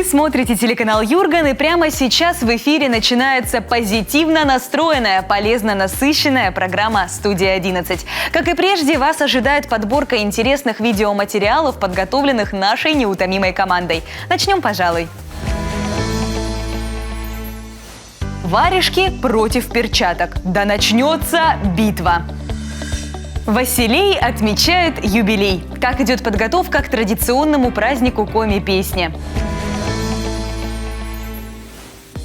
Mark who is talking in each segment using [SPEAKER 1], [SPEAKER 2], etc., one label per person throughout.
[SPEAKER 1] Вы смотрите телеканал Юрган, и прямо сейчас в эфире начинается позитивно настроенная, полезно насыщенная программа «Студия-11». Как и прежде, вас ожидает подборка интересных видеоматериалов, подготовленных нашей неутомимой командой. Начнем, пожалуй. Варежки против перчаток. Да начнется битва! Василий отмечает юбилей. Как идет подготовка к традиционному празднику Коми-песни?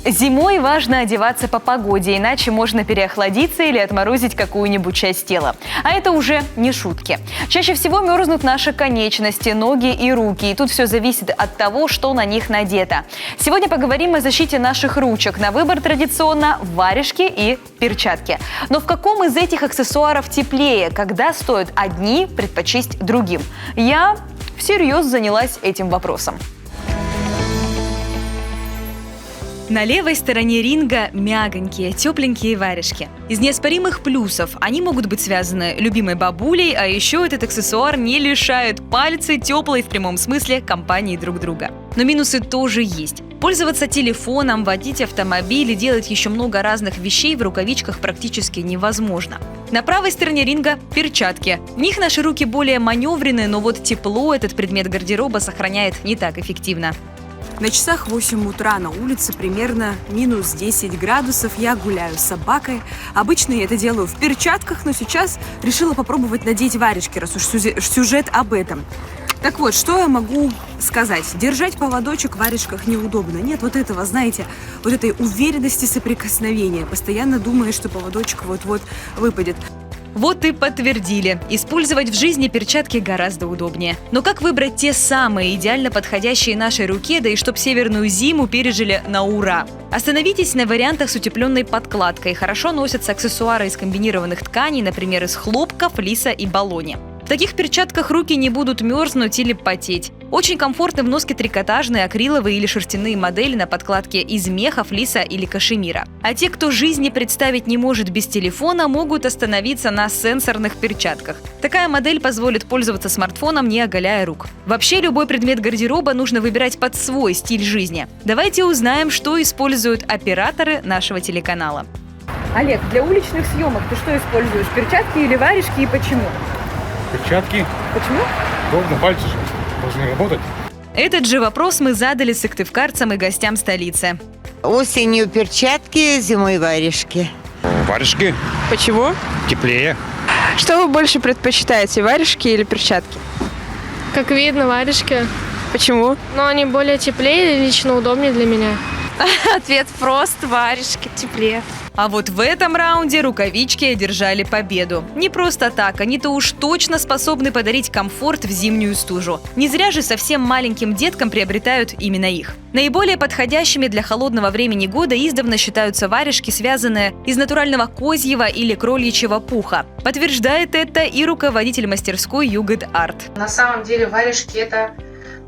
[SPEAKER 1] Зимой важно одеваться по погоде, иначе можно переохладиться или отморозить какую-нибудь часть тела. А это уже не шутки. Чаще всего мерзнут наши конечности, ноги и руки. И тут все зависит от того, что на них надето. Сегодня поговорим о защите наших ручек. На выбор традиционно варежки и перчатки. Но в каком из этих аксессуаров теплее? Когда стоит одни предпочесть другим? Я всерьез занялась этим вопросом. На левой стороне ринга мягонькие, тепленькие варежки. Из неоспоримых плюсов они могут быть связаны любимой бабулей, а еще этот аксессуар не лишает пальцы теплой в прямом смысле компании друг друга. Но минусы тоже есть. Пользоваться телефоном, водить автомобиль и делать еще много разных вещей в рукавичках практически невозможно. На правой стороне ринга перчатки. В них наши руки более маневренные, но вот тепло этот предмет гардероба сохраняет не так эффективно.
[SPEAKER 2] На часах 8 утра, на улице примерно минус 10 градусов. Я гуляю с собакой. Обычно я это делаю в перчатках, но сейчас решила попробовать надеть варежки, раз уж сюжет об этом. Так вот, что я могу сказать? Держать поводочек в варежках неудобно. Нет вот этого, знаете, вот этой уверенности соприкосновения. Постоянно думаешь, что поводочек вот-вот выпадет.
[SPEAKER 1] Вот и подтвердили. Использовать в жизни перчатки гораздо удобнее. Но как выбрать те самые идеально подходящие нашей руке, да и чтоб северную зиму пережили на ура? Остановитесь на вариантах с утепленной подкладкой. Хорошо носятся аксессуары из комбинированных тканей, например, из хлопка, флиса и балони. В таких перчатках руки не будут мерзнуть или потеть. Очень комфортны в носке трикотажные, акриловые или шерстяные модели на подкладке из меха, флиса или кашемира. А те, кто жизни представить не может без телефона, могут остановиться на сенсорных перчатках. Такая модель позволит пользоваться смартфоном, не оголяя рук. Вообще, любой предмет гардероба нужно выбирать под свой стиль жизни. Давайте узнаем, что используют операторы нашего телеканала. Олег, для уличных съемок ты что используешь? Перчатки или варежки и почему?
[SPEAKER 3] Перчатки.
[SPEAKER 1] Почему?
[SPEAKER 3] Удобно, пальцы же должны работать.
[SPEAKER 1] Этот же вопрос мы задали сыктывкарцам и гостям столицы.
[SPEAKER 4] Осенью перчатки, зимой варежки.
[SPEAKER 3] Варежки.
[SPEAKER 5] Почему?
[SPEAKER 3] Теплее.
[SPEAKER 5] Что вы больше предпочитаете, варежки или перчатки?
[SPEAKER 6] Как видно, варежки.
[SPEAKER 5] Почему?
[SPEAKER 6] Но они более теплее и лично удобнее для меня.
[SPEAKER 7] Ответ прост: варежки теплее.
[SPEAKER 1] А вот в этом раунде рукавички одержали победу. Не просто так, они-то уж точно способны подарить комфорт в зимнюю стужу. Не зря же совсем маленьким деткам приобретают именно их. Наиболее подходящими для холодного времени года издавна считаются варежки, связанные из натурального козьего или кроличьего пуха. Подтверждает это и руководитель мастерской Югед Арт.
[SPEAKER 8] На самом деле варежки – это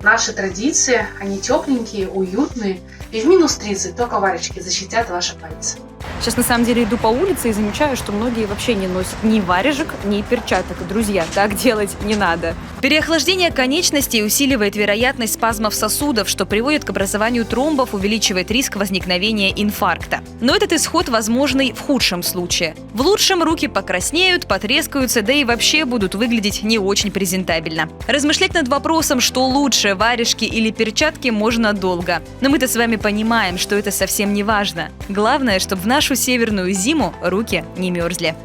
[SPEAKER 8] наши традиции, они тепленькие, уютные. И в минус 30 только варежки защитят ваши пальцы.
[SPEAKER 2] Сейчас на самом деле иду по улице и замечаю, что многие вообще не носят ни варежек, ни перчаток. Друзья, так делать не надо.
[SPEAKER 1] Переохлаждение конечностей усиливает вероятность спазмов сосудов, что приводит к образованию тромбов, увеличивает риск возникновения инфаркта. Но этот исход возможный в худшем случае. В лучшем руки покраснеют, потрескаются, да и вообще будут выглядеть не очень презентабельно. Размышлять над вопросом, что лучше, варежки или перчатки, можно долго. Но мы-то с вами понимаем, что это совсем не важно. Главное, чтобы в нашу северную зиму руки не мерзли.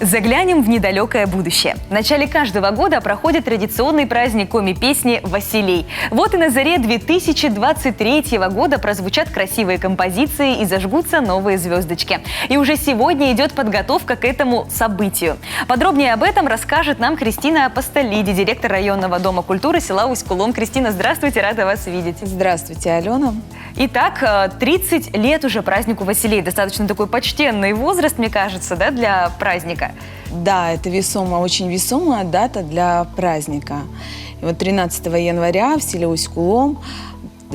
[SPEAKER 1] Заглянем в недалекое будущее. В начале каждого года проходит традиционный праздник Коми-песни «Василей». Вот и на заре 2023 года прозвучат красивые композиции и зажгутся новые звездочки. И уже сегодня идет подготовка к этому событию. Подробнее об этом расскажет нам Кристина Апостолиди, директор районного дома культуры села Усть-Кулом. Кристина, здравствуйте, рада вас видеть.
[SPEAKER 9] Здравствуйте, Алена.
[SPEAKER 1] Итак, 30 лет уже празднику Василей. Достаточно такой почтенный возраст, мне кажется, да, для праздника.
[SPEAKER 9] Да, это очень весомая дата для праздника. И вот 13 января в селе Усть-Кулом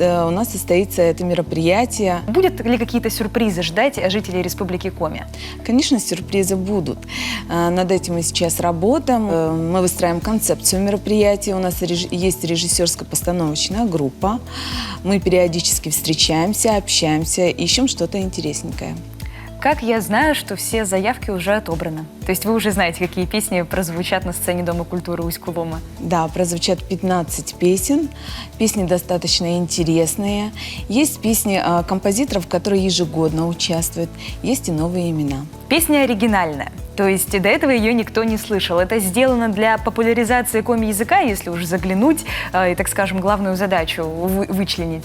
[SPEAKER 9] у нас состоится это мероприятие.
[SPEAKER 1] Будут ли какие-то сюрпризы ждать жителей Республики Коми?
[SPEAKER 9] Конечно, сюрпризы будут. Над этим мы сейчас работаем. Мы выстраиваем концепцию мероприятия. У нас есть режиссерско-постановочная группа. Мы периодически встречаемся, общаемся, ищем что-то интересненькое.
[SPEAKER 1] Как я знаю, что все заявки уже отобраны? То есть вы уже знаете, какие песни прозвучат на сцене Дома культуры Усть-Кулома?
[SPEAKER 9] Да, прозвучат 15 песен. Песни достаточно интересные. Есть песни композиторов, которые ежегодно участвуют. Есть и новые имена.
[SPEAKER 1] Песня оригинальная. То есть до этого ее никто не слышал. Это сделано для популяризации коми-языка, если уж заглянуть и, так скажем, главную задачу вычленить.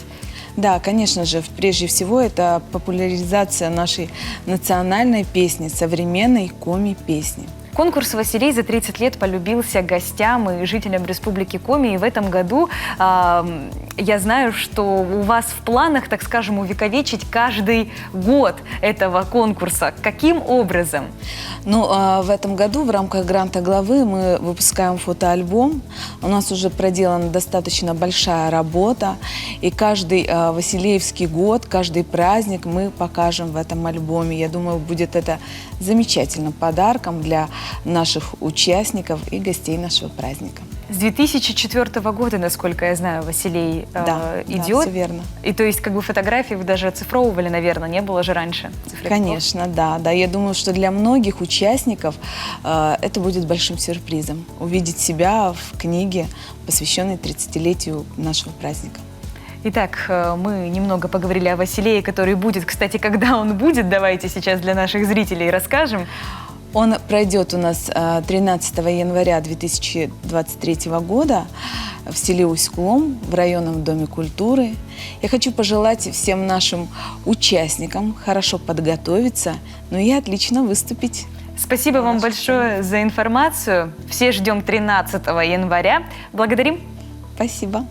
[SPEAKER 9] Да, конечно же, прежде всего это популяризация нашей национальной песни, современной коми-песни.
[SPEAKER 1] Конкурс «Василей» за 30 лет полюбился гостям и жителям Республики Коми. И в этом году я знаю, что у вас в планах, так скажем, увековечить каждый год этого конкурса. Каким образом?
[SPEAKER 9] Ну, в этом году в рамках гранта главы мы выпускаем фотоальбом. У нас уже проделана достаточно большая работа. И каждый Василеевский год, каждый праздник мы покажем в этом альбоме. Я думаю, будет это замечательным подарком для наших участников и гостей нашего праздника.
[SPEAKER 1] С 2004 года, насколько я знаю, Василей идет.
[SPEAKER 9] Да, все верно.
[SPEAKER 1] И то есть как бы фотографии вы даже оцифровывали, наверное, не было же раньше?
[SPEAKER 9] Конечно, да. Я думаю, что для многих участников это будет большим сюрпризом. Увидеть себя в книге, посвященной 30-летию нашего праздника.
[SPEAKER 1] Итак, мы немного поговорили о Василее, который будет. Кстати, когда он будет, давайте сейчас для наших зрителей расскажем.
[SPEAKER 9] Он пройдет у нас 13 января 2023 года в селе Усть-Кулом, в районном Доме культуры. Я хочу пожелать всем нашим участникам хорошо подготовиться, но и отлично выступить.
[SPEAKER 1] Спасибо вам большое за информацию. Все ждем 13 января. Благодарим.
[SPEAKER 9] Спасибо.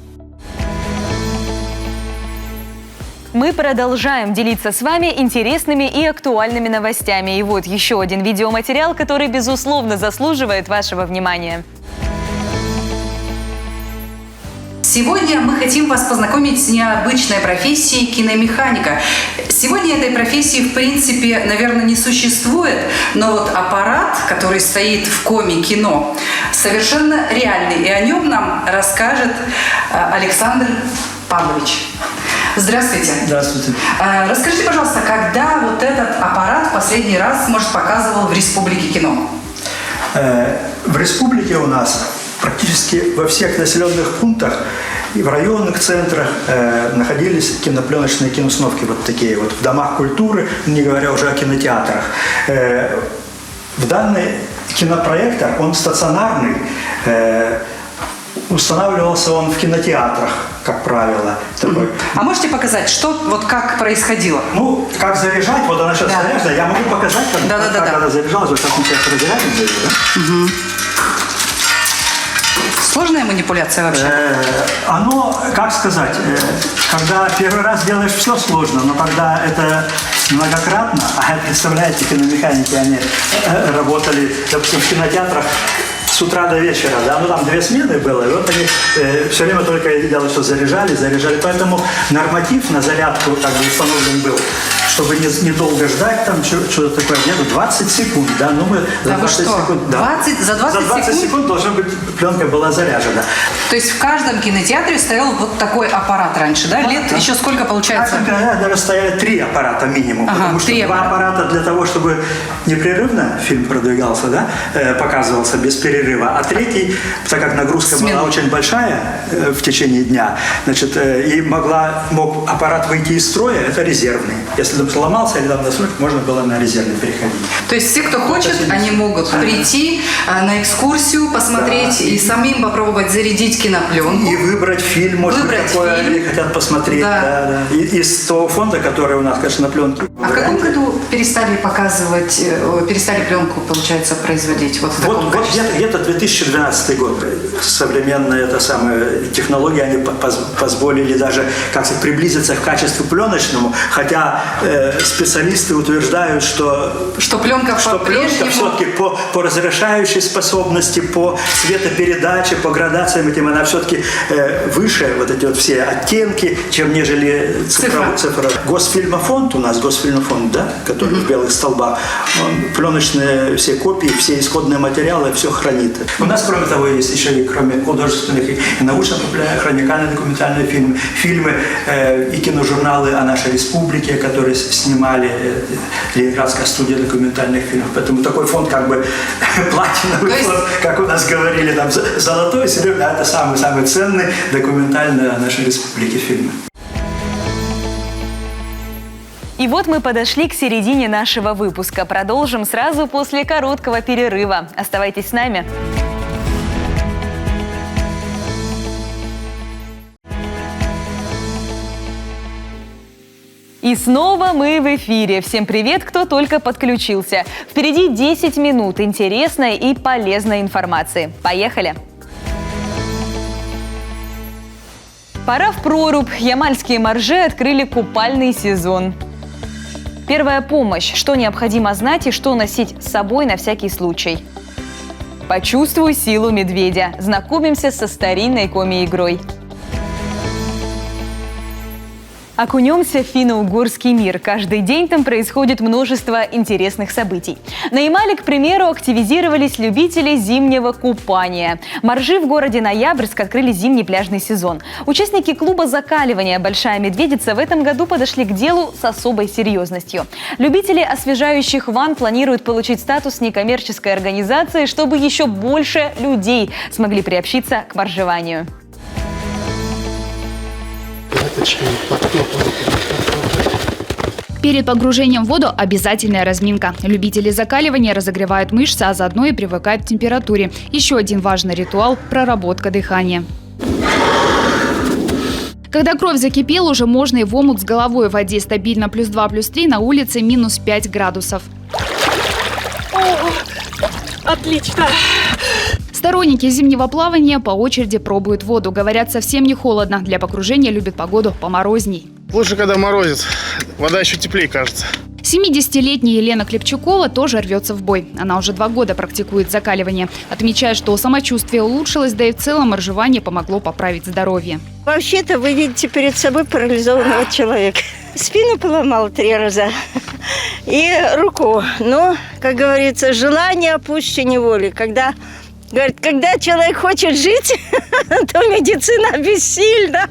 [SPEAKER 1] Мы продолжаем делиться с вами интересными и актуальными новостями. И вот еще один видеоматериал, который, безусловно, заслуживает вашего внимания.
[SPEAKER 10] Сегодня мы хотим вас познакомить с необычной профессией киномеханика. Сегодня этой профессии, в принципе, наверное, не существует, но вот аппарат, который стоит в Коми кино, совершенно реальный. И о нем нам расскажет Александр Павлович. Здравствуйте.
[SPEAKER 11] Здравствуйте.
[SPEAKER 10] Расскажите, пожалуйста, когда вот этот аппарат в последний раз, может, показывал в Республике кино?
[SPEAKER 11] В Республике у нас практически во всех населенных пунктах и в районных центрах находились кинопленочные киноустановки, вот такие вот, в домах культуры, не говоря уже о кинотеатрах. В данный кинопроектор, он стационарный, устанавливался он в кинотеатрах, как правило. Такой.
[SPEAKER 10] А можете показать, что, вот как происходило?
[SPEAKER 11] Ну, как заряжать, вот она сейчас заряжена, я могу показать, как она заряжалась, вот как мы сейчас разряжаем ее, да?
[SPEAKER 10] Угу. Сложная манипуляция вообще?
[SPEAKER 11] Оно, как сказать, когда первый раз делаешь, все сложно, но когда это многократно, а представляете, киномеханики, они работали, допустим, в кинотеатрах с утра до вечера, да, ну там 2 смены было, и вот они все время только делали, что заряжали, поэтому норматив на зарядку как бы установлен был, чтобы недолго ждать, там что-то такое, где-то 20 секунд, да, ну мы за 20 секунд, да.
[SPEAKER 10] За 20
[SPEAKER 11] секунд должна быть, пленка была заряжена.
[SPEAKER 10] То есть в каждом кинотеатре стоял вот такой аппарат раньше, да? Лет еще сколько получается?
[SPEAKER 11] Даже стояли 3 аппарата минимум, потому что 2 аппарата для того, чтобы непрерывно фильм продвигался, да, показывался без перерыва, а 3, так как нагрузка была очень большая в течение дня, значит, и мог аппарат выйти из строя, это резервный. Если сломался или там настройка, можно было на резервный переходить.
[SPEAKER 10] То есть все, кто хочет, они могут прийти на экскурсию, посмотреть и самим попробовать зарядить кинопленку.
[SPEAKER 11] И выбрать фильм, может быть, какой они хотят посмотреть. Да. Из того фонда, который у нас, конечно, на пленке.
[SPEAKER 10] А в каком году перестали пленку, получается, производить? Вот
[SPEAKER 11] где-то 2012 год. Современные технологии, они позволили даже как-то приблизиться к качеству пленочному, хотя специалисты утверждают, что пленка все-таки по разрешающей способности, по цветопередаче, по градациям этим, она все-таки выше, вот эти вот все оттенки, чем нежели цифра. Госфильмофонд у нас, да, который в белых столбах, он пленочные все копии, все исходные материалы, все хранит. У нас, кроме того, есть еще и кроме художественных и научно-популярных, хроникально-документальные фильмы и киножурналы о нашей республике, которые снимали Ленинградская студия документальных фильмов. Поэтому такой фонд как бы платиновый фонд, как у нас говорили, там золотой, серебряный, это самый ценный документальный о нашей республике фильмы.
[SPEAKER 1] И вот мы подошли к середине нашего выпуска. Продолжим сразу после короткого перерыва. Оставайтесь с нами. И снова мы в эфире. Всем привет, кто только подключился. Впереди 10 минут интересной и полезной информации. Поехали! Пора в прорубь. Ямальские моржи открыли купальный сезон. Первая помощь. Что необходимо знать и что носить с собой на всякий случай. Почувствуй силу медведя. Знакомимся со старинной коми-игрой. Окунемся в финно-угорский мир. Каждый день там происходит множество интересных событий. На Ямале, к примеру, активизировались любители зимнего купания. Моржи в городе Ноябрьск открыли зимний пляжный сезон. Участники клуба закаливания «Большая медведица» в этом году подошли к делу с особой серьезностью. Любители освежающих ванн планируют получить статус некоммерческой организации, чтобы еще больше людей смогли приобщиться к моржеванию.
[SPEAKER 12] Перед погружением в воду обязательная разминка. Любители закаливания разогревают мышцы, а заодно и привыкают к температуре. Еще один важный ритуал – проработка дыхания. Когда кровь закипела, уже можно и в омут с головой. В воде стабильно +2, +3, на улице -5 градусов.
[SPEAKER 6] Отлично!
[SPEAKER 12] Сторонники зимнего плавания по очереди пробуют воду. Говорят, совсем не холодно. Для погружения любят погоду поморозней.
[SPEAKER 13] Лучше, когда морозит. Вода еще теплее, кажется.
[SPEAKER 12] 70-летняя Елена Клепчукова тоже рвется в бой. Она уже 2 года практикует закаливание. Отмечает, что самочувствие улучшилось, да и в целом моржевание помогло поправить здоровье.
[SPEAKER 14] Вообще-то вы видите перед собой парализованного человека. Спину поломал 3 раза и руку. Но, как говорится, желание пуще неволи. Когда человек хочет жить, то медицина бессильна.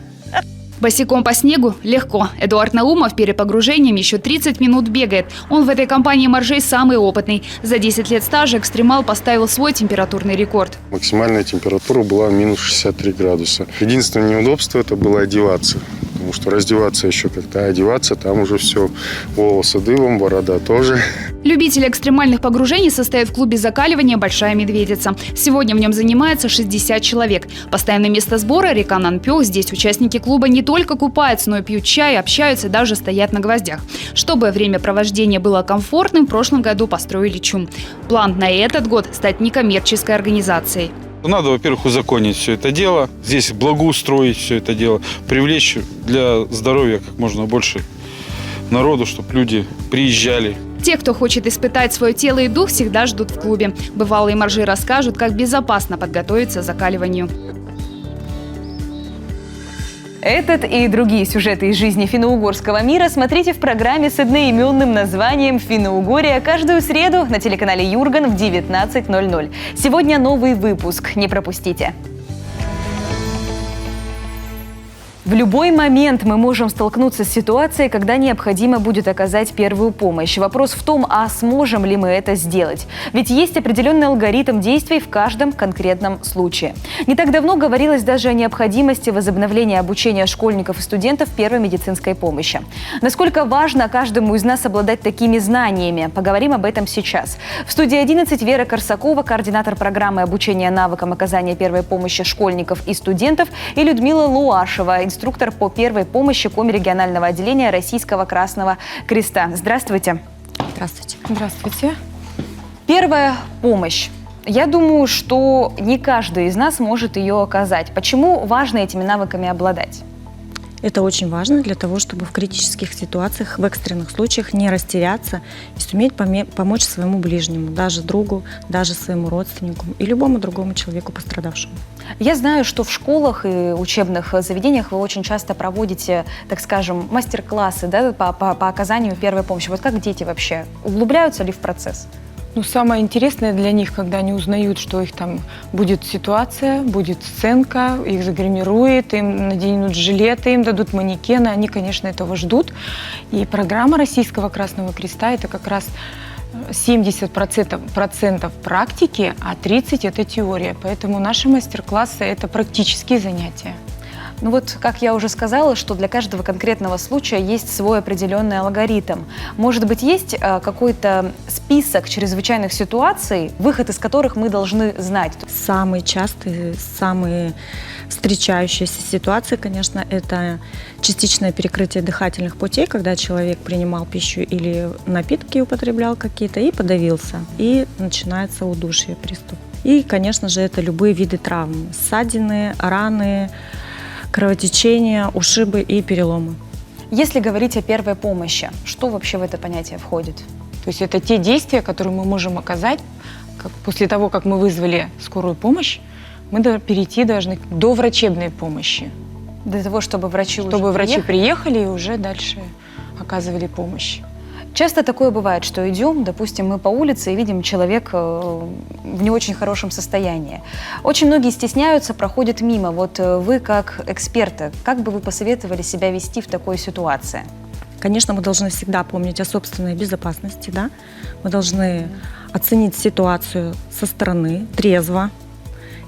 [SPEAKER 12] Босиком по снегу легко. Эдуард Наумов перед погружением еще 30 минут бегает. Он в этой компании моржей самый опытный. За 10 лет стажа экстремал поставил свой температурный рекорд.
[SPEAKER 13] Максимальная температура была -63 градуса. Единственное неудобство – это было одеваться. Потому что раздеваться еще как-то, одеваться там уже все. Волосы дыбом, борода тоже.
[SPEAKER 12] Любители экстремальных погружений состоят в клубе закаливания «Большая медведица». Сегодня в нем занимается 60 человек. Постоянное место сбора – река Нанпёк. Здесь участники клуба не только купаются, но и пьют чай, общаются, даже стоят на гвоздях. Чтобы времяпровождение было комфортным, в прошлом году построили ЧУМ. План на этот год – стать некоммерческой организацией.
[SPEAKER 15] Надо, во-первых, узаконить все это дело, здесь благоустроить все это дело, привлечь для здоровья как можно больше народу, чтобы люди приезжали.
[SPEAKER 12] Те, кто хочет испытать свое тело и дух, всегда ждут в клубе. Бывалые моржи расскажут, как безопасно подготовиться к закаливанию.
[SPEAKER 1] Этот и другие сюжеты из жизни финно-угорского мира смотрите в программе с одноименным названием «Финно-Угория» каждую среду на телеканале Юрган в 19:00. Сегодня новый выпуск. Не пропустите. В любой момент мы можем столкнуться с ситуацией, когда необходимо будет оказать первую помощь. Вопрос в том, а сможем ли мы это сделать? Ведь есть определенный алгоритм действий в каждом конкретном случае. Не так давно говорилось даже о необходимости возобновления обучения школьников и студентов первой медицинской помощи. Насколько важно каждому из нас обладать такими знаниями? Поговорим об этом сейчас. В студии 11 Вера Корсакова, координатор программы обучения навыкам оказания первой помощи школьников и студентов, и Людмила Луашева, инструктор по первой помощи Коми регионального отделения Российского Красного Креста. Здравствуйте.
[SPEAKER 16] Здравствуйте. Здравствуйте.
[SPEAKER 1] Первая помощь. Я думаю, что не каждый из нас может ее оказать. Почему важно этими навыками обладать?
[SPEAKER 16] Это очень важно для того, чтобы в критических ситуациях, в экстренных случаях не растеряться и суметь помочь своему ближнему, даже другу, даже своему родственнику и любому другому человеку пострадавшему.
[SPEAKER 1] Я знаю, что в школах и учебных заведениях вы очень часто проводите, так скажем, мастер-классы, да, по оказанию первой помощи. Вот как дети вообще? Углубляются ли в процесс?
[SPEAKER 5] Ну, самое интересное для них, когда они узнают, что их там будет ситуация, будет сценка, их загримируют, им наденут жилеты, им дадут манекены, они, конечно, этого ждут. И программа Российского Красного Креста – это как раз 70% практики, а 30% – это теория. Поэтому наши мастер-классы – это практические занятия.
[SPEAKER 1] Ну вот, как я уже сказала, что для каждого конкретного случая есть свой определенный алгоритм. Может быть, есть какой-то список чрезвычайных ситуаций, выход из которых мы должны знать?
[SPEAKER 16] Самые частые, самые встречающиеся ситуации, конечно, это частичное перекрытие дыхательных путей, когда человек принимал пищу или напитки употреблял какие-то и подавился, и начинается удушье, приступ. И, конечно же, это любые виды травм: ссадины, раны, кровотечения, ушибы и переломы.
[SPEAKER 1] Если говорить о первой помощи, что вообще в это понятие входит?
[SPEAKER 5] То есть это те действия, которые мы можем оказать после того, как мы вызвали скорую помощь, мы перейти должны к доврачебной помощи.
[SPEAKER 1] Для того, чтобы врачи
[SPEAKER 5] приехали и уже дальше оказывали помощь.
[SPEAKER 1] Часто такое бывает, что идем, допустим, мы по улице и видим человека в не очень хорошем состоянии. Очень многие стесняются, проходят мимо. Вот вы, как эксперты, как бы вы посоветовали себя вести в такой ситуации?
[SPEAKER 16] Конечно, мы должны всегда помнить о собственной безопасности, да? Мы должны оценить ситуацию со стороны, трезво,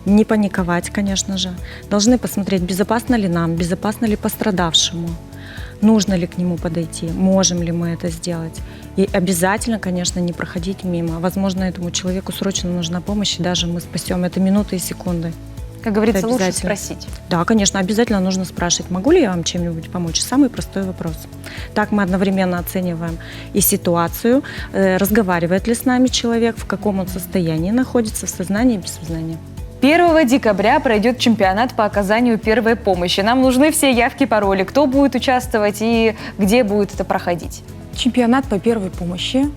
[SPEAKER 16] не паниковать, конечно же. Должны посмотреть, безопасно ли нам, безопасно ли пострадавшему. Нужно ли к нему подойти, можем ли мы это сделать. И обязательно, конечно, не проходить мимо. Возможно, этому человеку срочно нужна помощь, и даже мы спасем это минуты и секунды.
[SPEAKER 1] Как говорится, лучше спросить.
[SPEAKER 16] Да, конечно, обязательно нужно спрашивать, могу ли я вам чем-нибудь помочь. Самый простой вопрос. Так мы одновременно оцениваем и ситуацию, разговаривает ли с нами человек, в каком он состоянии находится, в сознании и без сознания.
[SPEAKER 1] 1 декабря пройдет чемпионат по оказанию первой помощи. Нам нужны все явки, пароли, кто будет участвовать и где будет это проходить.
[SPEAKER 5] Чемпионат по первой помощи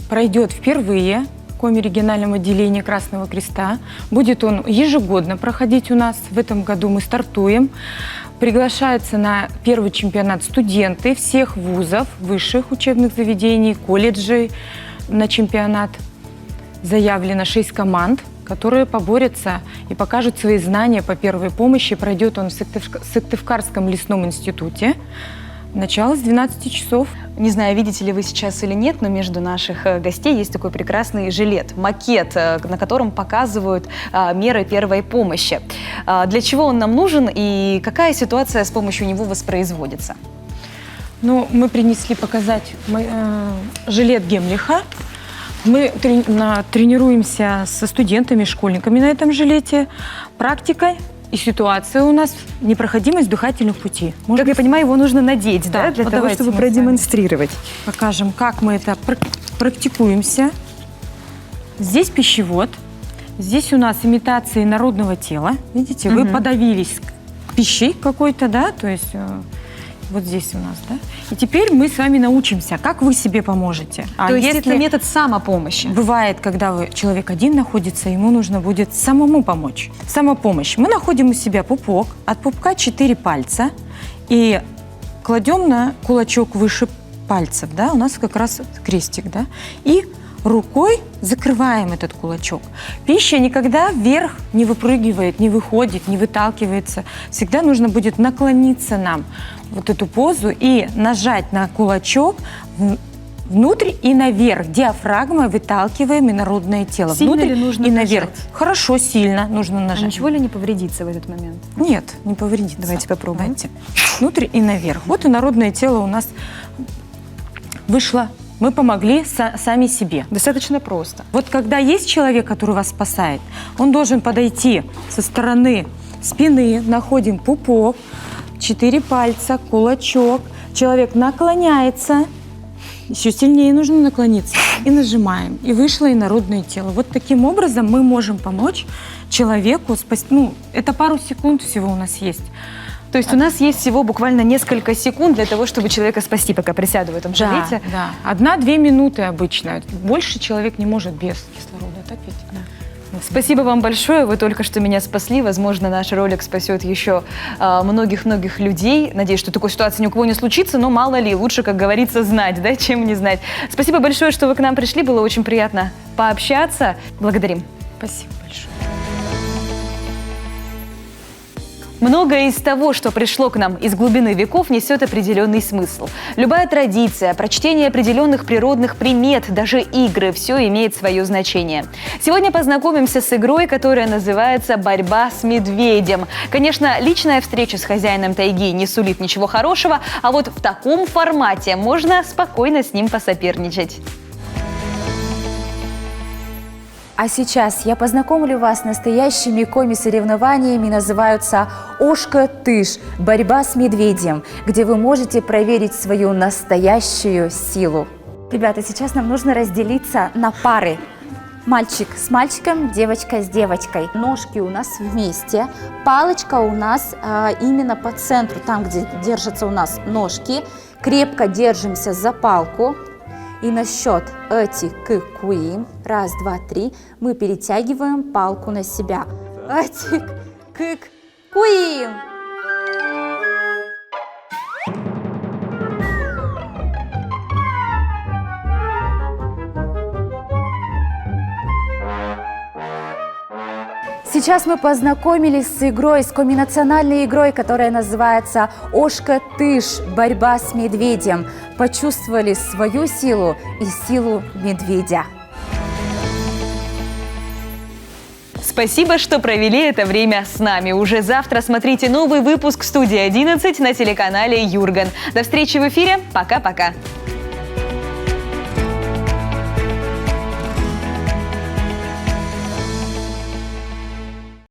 [SPEAKER 5] пройдет впервые в Коми-региональном отделении Красного Креста. Будет он ежегодно проходить у нас. В этом году мы стартуем. Приглашаются на первый чемпионат студенты всех вузов, высших учебных заведений, колледжей на чемпионат. Заявлено 6 команд, которые поборются и покажут свои знания по первой помощи. Пройдет он в Сыктывкарском лесном институте. Начало с 12 часов.
[SPEAKER 1] Не знаю, видите ли вы сейчас или нет, но между наших гостей есть такой прекрасный жилет, макет, на котором показывают меры первой помощи. Для чего он нам нужен и какая ситуация с помощью него воспроизводится?
[SPEAKER 5] Ну, мы принесли показать жилет Гемлиха. Мы тренируемся со студентами, школьниками на этом жилете. Практика и ситуация у нас – непроходимость дыхательных путей.
[SPEAKER 1] Как я понимаю, его нужно надеть, да, для того, чтобы продемонстрировать.
[SPEAKER 5] Покажем, как мы это практикуемся. Здесь пищевод. Здесь у нас имитация инородного тела. Видите, вы подавились пищей какой-то, да, то есть вот здесь у нас, да. И теперь мы с вами научимся, как вы себе поможете.
[SPEAKER 1] То есть это метод самопомощи?
[SPEAKER 5] Бывает, когда человек один находится, ему нужно будет самому помочь. Самопомощь. Мы находим у себя пупок, от пупка 4 пальца и кладем на кулачок выше пальцев, да, у нас как раз крестик, да, и рукой закрываем этот кулачок. Пища никогда вверх не выпрыгивает, не выходит, не выталкивается. Всегда нужно будет наклониться нам вот эту позу и нажать на кулачок внутрь и наверх. Диафрагмой выталкиваем инородное тело.
[SPEAKER 1] Сильно
[SPEAKER 5] внутрь
[SPEAKER 1] ли нужно
[SPEAKER 5] и наверх.
[SPEAKER 1] нажать?
[SPEAKER 5] Хорошо, сильно нужно нажать.
[SPEAKER 1] А ничего ли не повредится в этот момент?
[SPEAKER 5] Нет, не повредится.
[SPEAKER 1] Давайте попробуем.
[SPEAKER 5] Давайте. Внутрь и наверх. Вот инородное тело у нас вышло. Мы помогли сами себе.
[SPEAKER 1] Достаточно просто.
[SPEAKER 5] Вот когда есть человек, который вас спасает, он должен подойти со стороны спины, находим пупок, 4 пальца, кулачок. Человек наклоняется, еще сильнее нужно наклониться, и нажимаем. И вышло инородное тело. Вот таким образом мы можем помочь человеку спасти. Ну, это пару секунд всего у нас есть.
[SPEAKER 1] То есть у нас есть всего буквально несколько секунд для того, чтобы человека спасти, пока присяду в этом жилете.
[SPEAKER 5] Да, 1-2 минуты обычно. Больше человек не может без кислорода, так ведь? Да.
[SPEAKER 1] Спасибо вам большое, вы только что меня спасли. Возможно, наш ролик спасет еще многих-многих людей. Надеюсь, что такой ситуации ни у кого не случится, но мало ли, лучше, как говорится, знать, да, чем не знать. Спасибо большое, что вы к нам пришли, было очень приятно пообщаться. Благодарим.
[SPEAKER 5] Спасибо большое.
[SPEAKER 1] Многое из того, что пришло к нам из глубины веков, несет определенный смысл. Любая традиция, прочтение определенных природных примет, даже игры – все имеет свое значение. Сегодня познакомимся с игрой, которая называется «Борьба с медведем». Конечно, личная встреча с хозяином тайги не сулит ничего хорошего, а вот в таком формате можно спокойно с ним посоперничать.
[SPEAKER 17] А сейчас я познакомлю вас с настоящими коми-соревнованиями, называются «Ошка-тыш. Борьба с медведем», где вы можете проверить свою настоящую силу. Ребята, сейчас нам нужно разделиться на пары. Мальчик с мальчиком, девочка с девочкой. Ножки у нас вместе, палочка у нас именно по центру, там, где держатся у нас ножки. Крепко держимся за палку. И на счет эти-кы-куим, 1, 2, 3, мы перетягиваем палку на себя. Эти-кы-куим. Сейчас мы познакомились с игрой, с комбинациональной игрой, которая называется «Ошка-тыш. Борьба с медведем». Почувствовали свою силу и силу медведя.
[SPEAKER 1] Спасибо, что провели это время с нами. Уже завтра смотрите новый выпуск «Студии 11» на телеканале Юрган. До встречи в эфире. Пока-пока.